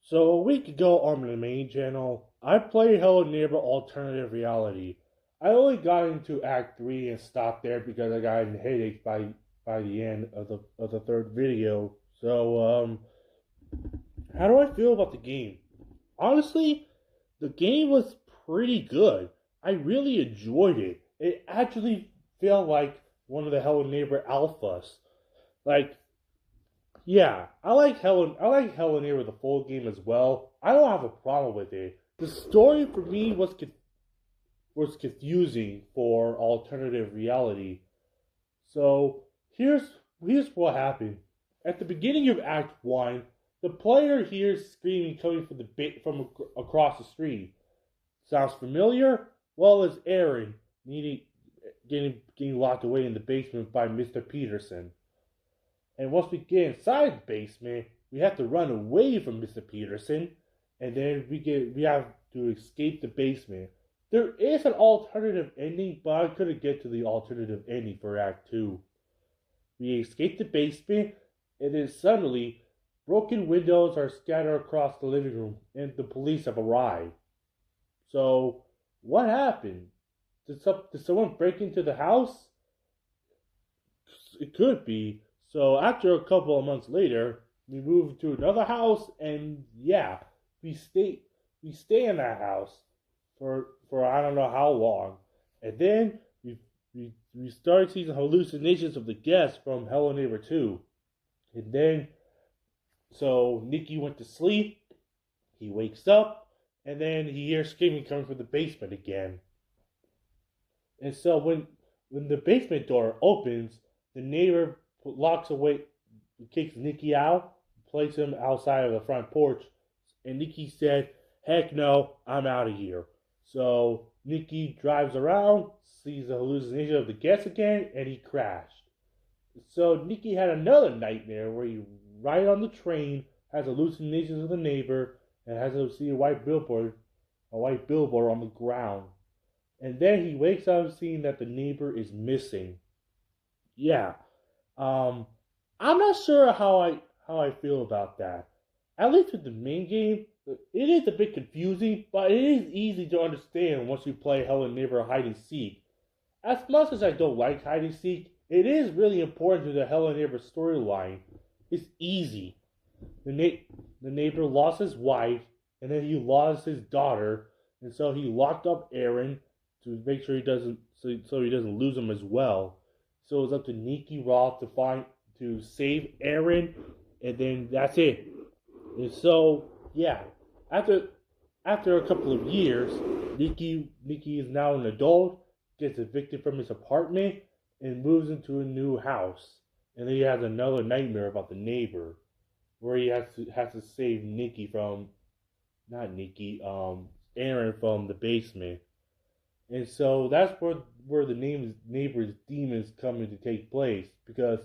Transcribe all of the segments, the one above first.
So a week ago on the main channel, I played Hello Neighbor Alternative Reality. I only got into Act 3 and stopped there because I got a headache by the end of the third video. So how do I feel about the game? Honestly, the game was pretty good. I really enjoyed it. It actually felt like one of the Hello Neighbor alphas. Like yeah, I like Helen here with the full game as well. I don't have a problem with it. The story for me was confusing for alternative reality. So here's what happened. At the beginning of Act One, the player hears screaming coming from across the street. Sounds familiar? Well, it's Aaron needing getting locked away in the basement by Mr. Peterson. And once we get inside the basement, we have to run away from Mr. Peterson, and then we have to escape the basement. There is an alternative ending, but I couldn't get to the alternative ending for Act 2. We escape the basement, and then suddenly, broken windows are scattered across the living room, and the police have arrived. So, what happened? Did someone break into the house? It could be. So after a couple of months later, we move to another house, and yeah, we stay in that house for I don't know how long, and then we start seeing hallucinations of the guests from Hello Neighbor 2, and then so Nikki went to sleep. He wakes up, and then he hears screaming coming from the basement again. And so when the basement door opens, the neighbor locks away, kicks Nikki out, places him outside of the front porch, and Nikki said, "Heck no, I'm out of here." So Nikki drives around, sees the hallucination of the guests again, and he crashed. So Nikki had another nightmare where he ride on the train, has hallucinations of the neighbor, and has to see a white billboard on the ground. And then he wakes up seeing that the neighbor is missing. Yeah. I'm not sure how I feel about that. At least with the main game, it is a bit confusing, but it is easy to understand once you play Hello Neighbor Hide and Seek. As much as I don't like Hide and Seek, it is really important to the Hello Neighbor storyline. It's easy. The neighbor lost his wife, and then he lost his daughter, and so he locked up Aaron to make sure he doesn't lose him as well. So it's up to Nikki Roth to save Aaron, and then that's it. And so yeah, after a couple of years, Nikki is now an adult, gets evicted from his apartment, and moves into a new house. And then he has another nightmare about the neighbor, where he has to save Nikki from not Nikki, Aaron from the basement. And so that's where the neighbor's demons come in to take place, because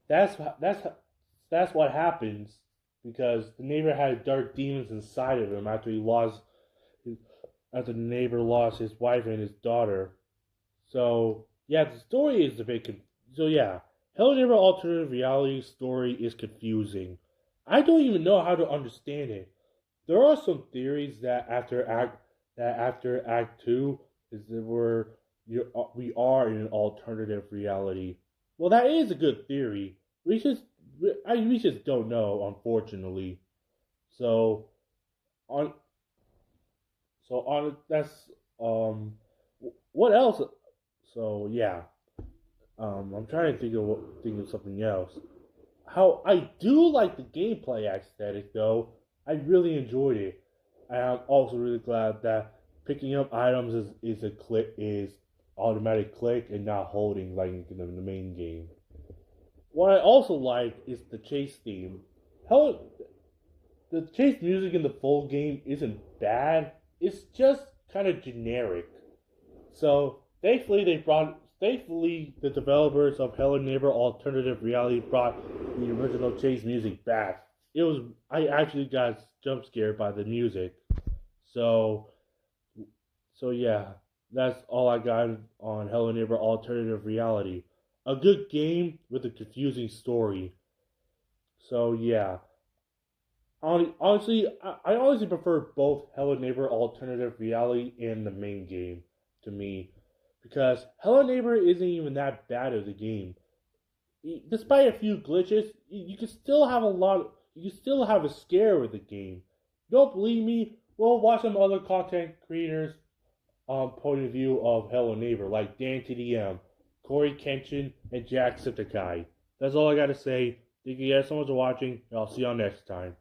that's what happens, because the neighbor had dark demons inside of him after the neighbor lost his wife and his daughter. So yeah, the story is a bit so yeah, Hello Neighbor Alternative Reality story is confusing. I don't even know how to understand it. There are some theories that after Act 2 is that we are in an alternative reality. Well, that is a good theory. We just don't know, unfortunately. So on that's what else? So yeah, I'm trying to think of something else. How I do like the gameplay aesthetic though. I really enjoyed it. I'm also really glad that picking up items is automatic click and not holding like in the main game. What I also like is the chase theme. Hell, the chase music in the full game isn't bad. It's just kind of generic. So thankfully the developers of Hello Neighbor Alternative Reality brought the original chase music back. I actually got jump scared by the music. So yeah, that's all I got on Hello Neighbor Alternative Reality. A good game with a confusing story. So yeah, Honestly, I honestly prefer both Hello Neighbor Alternative Reality and the main game to me, because Hello Neighbor isn't even that bad of a game. Despite a few glitches, you can still have a lot. You can still have a scare with the game. Don't believe me? Well, watch some other content creators' point of view of Hello Neighbor, like Dan TDM, Corey Kenshin, and Jacksepticeye. That's all I gotta say. Thank you guys so much for watching, and I'll see y'all next time.